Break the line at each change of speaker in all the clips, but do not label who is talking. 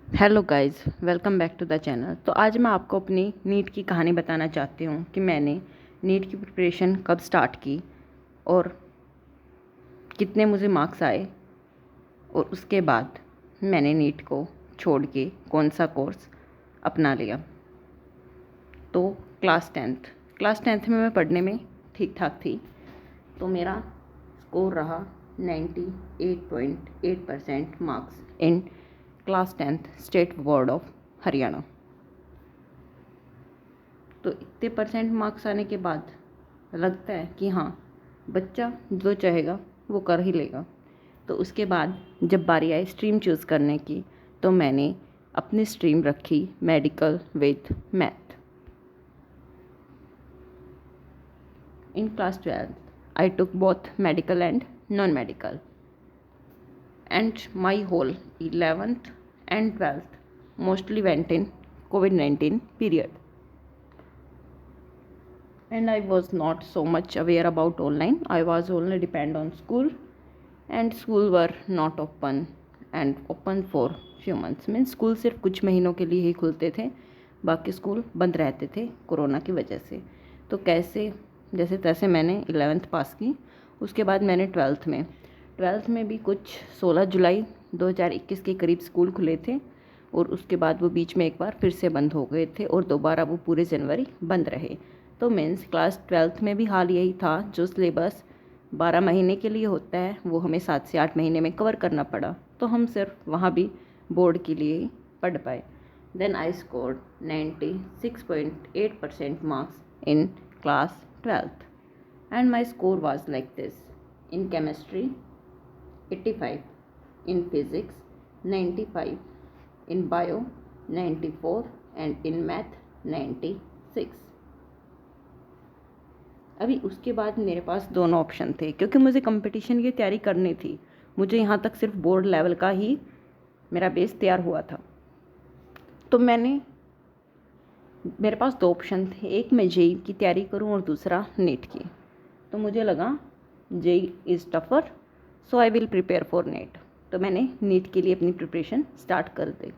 Hello guys, welcome back to the channel. तो आज मैं आपको अपनी नीट की कहानी बताना चाहती हूँ कि मैंने नीट की प्रिपरेशन कब स्टार्ट की और कितने मुझे मार्क्स आए और उसके बाद मैंने नीट को छोड़ के कौन सा कोर्स अपना लिया। तो क्लास टेंथ में मैं पढ़ने में ठीक ठाक थी। तो मेरा स्कोर रहा 98.8% marks in class tenth state board of Haryana. तो इतने परसेंट मार्क्स आने के बाद लगता है कि हाँ, बच्चा जो चाहेगा वो कर ही लेगा। तो उसके बाद जब बारी आई स्ट्रीम चूज़ करने की, तो मैंने अपनी स्ट्रीम रखी medical with math. In class 12 I took both medical and non medical, and my whole 11th and 12th mostly went in COVID-19 period, and I was not so much aware about online. I was only depend on school, and school were not open and open for few months. Means school सिर्फ कुछ महीनों के लिए ही खुलते थे, बाकी school बंद रहते थे कोरोना की वजह से। तो कैसे जैसे तैसे मैंने 11th पास की। उसके बाद मैंने ट्वेल्थ में भी कुछ 16 जुलाई 2021 के करीब स्कूल खुले थे, और उसके बाद वो बीच में एक बार फिर से बंद हो गए थे और दोबारा वो पूरे जनवरी बंद रहे। तो मीन्स क्लास 12th में भी हाल यही था, जो सिलेबस 12 महीने के लिए होता है वो हमें 7 से 8 महीने में कवर करना पड़ा। तो हम सिर्फ वहाँ भी बोर्ड के लिए ही पढ़ पाए। Then I scored 96.8% marks in class 12th, and my score was like this: in chemistry 85, in physics 95, in bio 94, and in math 96। अभी उसके बाद मेरे पास दोनों ऑप्शन थे, क्योंकि मुझे कंपटीशन की तैयारी करनी थी। मुझे यहाँ तक सिर्फ बोर्ड लेवल का ही मेरा बेस तैयार हुआ था। तो मेरे पास दो ऑप्शन थे, एक मैं जेई की तैयारी करूँ और दूसरा नीट की। तो मुझे लगा JEE is tougher, so I will prepare for NEET. तो मैंने नीट के लिए अपनी प्रिपरेशन स्टार्ट कर दी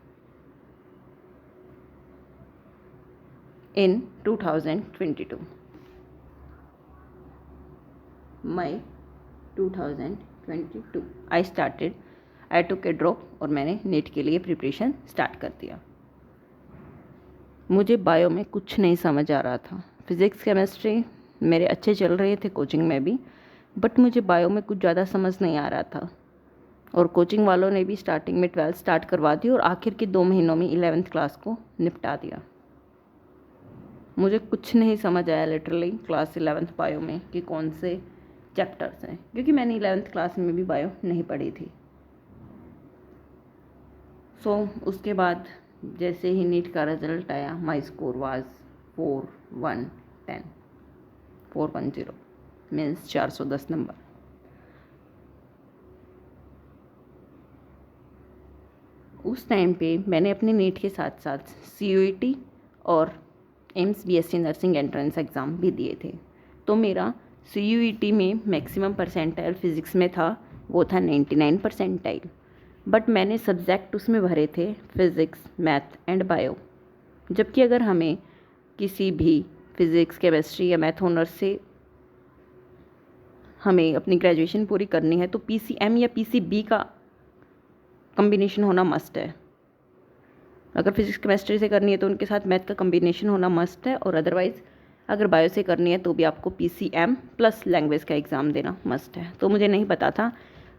इन 2022 मई 2022 आई टुक ए ड्रॉप और मैंने नीट के लिए प्रिपरेशन स्टार्ट कर दिया। मुझे बायो में कुछ नहीं समझ आ रहा था। फिज़िक्स केमिस्ट्री मेरे अच्छे चल रहे थे कोचिंग में भी, बट मुझे बायो में कुछ ज़्यादा समझ नहीं आ रहा था। और कोचिंग वालों ने भी स्टार्टिंग में 12th स्टार्ट करवा दी और आखिर के 2 महीनों में 11th क्लास को निपटा दिया। मुझे कुछ नहीं समझ आया लिटरली क्लास 11th बायो में कि कौन से चैप्टर्स हैं, क्योंकि मैंने 11th क्लास में भी बायो नहीं पढ़ी थी। उसके बाद जैसे ही नीट का रिजल्ट आया, माई स्कोर वाज 410 मीन्स 410 नंबर। उस टाइम पे मैंने अपने नीट के साथ साथ CUET और AIIMS BSc nursing entrance exam भी दिए थे। तो मेरा CUET में मैक्सिमम परसेंटाइल फिज़िक्स में था, वो था 99 परसेंटाइल। बट मैंने सब्जेक्ट उसमें भरे थे फिज़िक्स, मैथ एंड बायो। जबकि अगर हमें किसी भी फिज़िक्स, केमिस्ट्री या मैथ ऑनर्स से हमें अपनी ग्रेजुएशन पूरी करनी है, तो PCM या PCB का कम्बिनेशन होना मस्ट है। अगर फिज़िक्स केमिस्ट्री से करनी है तो उनके साथ मैथ का कम्बिनेशन होना मस्ट है, और अदरवाइज़ अगर बायो से करनी है तो भी आपको PCM प्लस लैंग्वेज का एग्ज़ाम देना मस्ट है। तो मुझे नहीं पता था।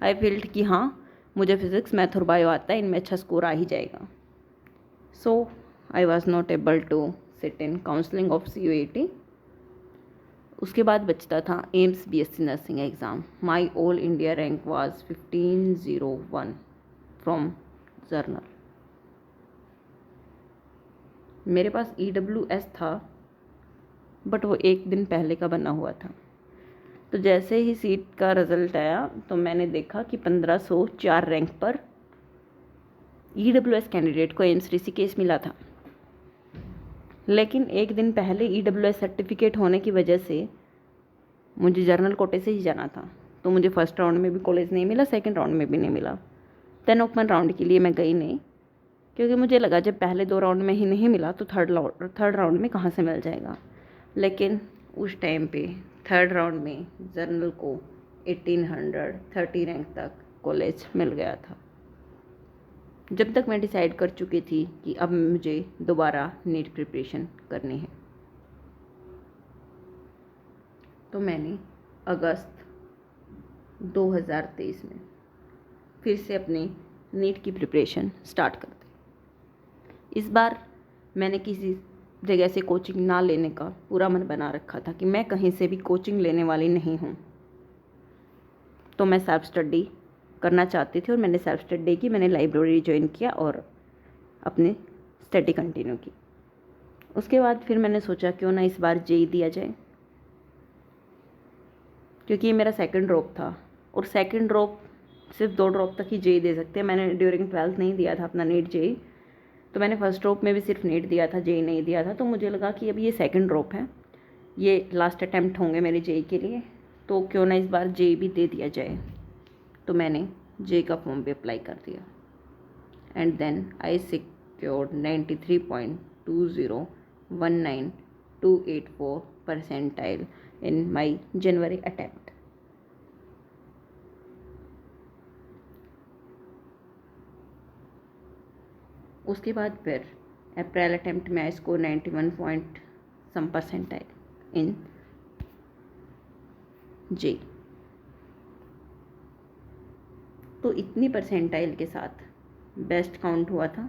आई फील्ड कि हाँ, मुझे फिज़िक्स, मैथ और बायो आता है, इनमें अच्छा स्कोर आ ही जाएगा। So I was not able to sit in counselling of CUET। उसके बाद बचता था AIIMS BSc nursing exam. My all India rank was 1501 from general. मेरे पास EWS था, बट वो एक दिन पहले का बना हुआ था। तो जैसे ही सीट का रिज़ल्ट आया तो मैंने देखा कि 1504 रैंक पर EWS कैंडिडेट को एम्स ऋषिकेश मिला था। लेकिन एक दिन पहले EWS सर्टिफिकेट होने की वजह से मुझे जर्नल कोटे से ही जाना था, तो मुझे फर्स्ट राउंड में भी कॉलेज नहीं मिला, सेकंड राउंड में भी नहीं मिला। देन ओपन राउंड के लिए मैं गई नहीं, क्योंकि मुझे लगा जब पहले 2 राउंड में ही नहीं मिला तो थर्ड राउंड में कहाँ से मिल जाएगा। लेकिन उस टाइम पे थर्ड राउंड में जर्नल को 1830 रैंक तक कॉलेज मिल गया था। जब तक मैं डिसाइड कर चुकी थी कि अब मुझे दोबारा नीट प्रिपरेशन करनी है, तो मैंने अगस्त 2023 में फिर से अपनी नीट की प्रिपरेशन स्टार्ट कर दी। इस बार मैंने किसी जगह से कोचिंग ना लेने का पूरा मन बना रखा था कि मैं कहीं से भी कोचिंग लेने वाली नहीं हूँ। तो मैं सेल्फ स्टडी करना चाहती थी और मैंने सेल्फ स्टडी की, मैंने लाइब्रेरी ज्वाइन किया और अपनी स्टडी कंटिन्यू की। उसके बाद फिर मैंने सोचा क्यों ना इस बार जेई दिया जाए, क्योंकि ये मेरा सेकंड ड्रॉप था और सेकंड ड्रॉप सिर्फ 2 ड्रॉप तक ही जेई दे सकते हैं। मैंने ड्यूरिंग 12th नहीं दिया था अपना नीट जेई, तो मैंने फर्स्ट ड्रॉप में भी सिर्फ नीट दिया था, जेई नहीं दिया था। तो मुझे लगा कि अब ये सेकंड ड्रॉप है, ये लास्ट अटैम्प्ट होंगे मेरे जेई के लिए, तो क्यों ना इस बार जेई भी दे दिया जाए। तो मैंने जेई का फॉर्म भी अप्लाई कर दिया and then I secured 93.2019284 percentile in my January attempt. उसके बाद फिर अप्रैल अटैम्प्ट में I score 91 point some percentile in JEE. तो इतनी परसेंटाइल के साथ बेस्ट काउंट हुआ था,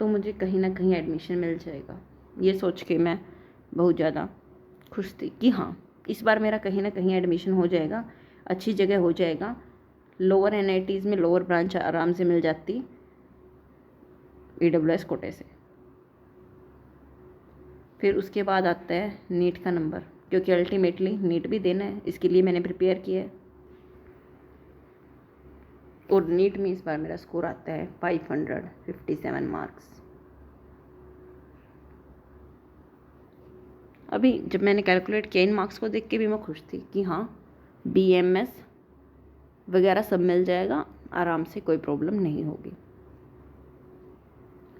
तो मुझे कहीं ना कहीं एडमिशन मिल जाएगा। ये सोच के मैं बहुत ज़्यादा खुश थी कि हाँ, इस बार मेरा कहीं ना कहीं एडमिशन हो जाएगा, अच्छी जगह हो जाएगा। लोअर एनआईटीज़ में लोअर ब्रांच आराम से मिल जाती ईडब्ल्यूएस कोटे से। फिर उसके बाद आता है नीट का नंबर, क्योंकि अल्टीमेटली नीट भी देना है, इसके लिए मैंने प्रिपेयर किया है। और नीट में इस बार मेरा स्कोर आता है 557 मार्क्स। अभी जब मैंने कैलकुलेट किया इन मार्क्स को देख के भी मैं खुश थी कि हाँ, बीएमएस वगैरह सब मिल जाएगा आराम से, कोई प्रॉब्लम नहीं होगी।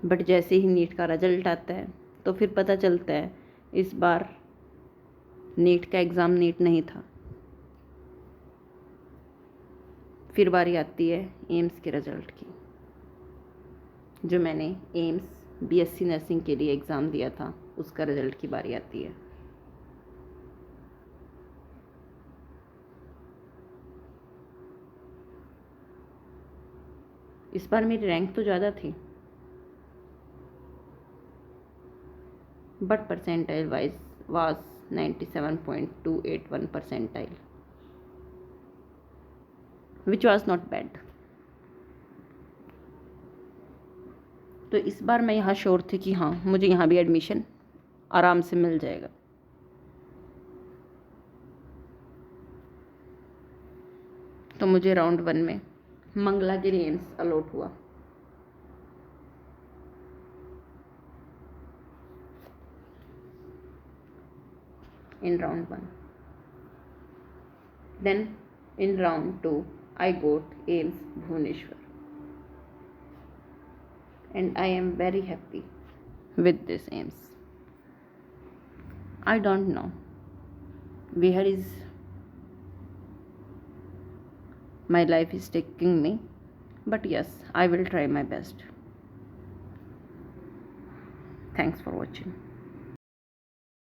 बट जैसे ही नीट का रिजल्ट आता है तो फिर पता चलता है इस बार नीट का एग्ज़ाम नीट नहीं था। फिर बारी आती है एम्स के रिज़ल्ट की। जो मैंने एम्स बीएससी नर्सिंग के लिए एग्ज़ाम दिया था, उसका रिज़ल्ट की बारी आती है। इस बार मेरी रैंक तो ज़्यादा थी, but percentile wise was 97.281 percentile, which was not bad. तो इस बार मैं यहाँ श्योर थी कि हाँ, मुझे यहाँ भी एडमिशन आराम से मिल जाएगा। तो मुझे राउंड 1 में मंगलागिरी एम्स अलॉट हुआ। in round 1. Then in round 2 I got AIIMS Bhubaneswar, and I am very happy with this AIIMS. I don't know where is my life is taking me, but yes, I will try my best. Thanks for watching.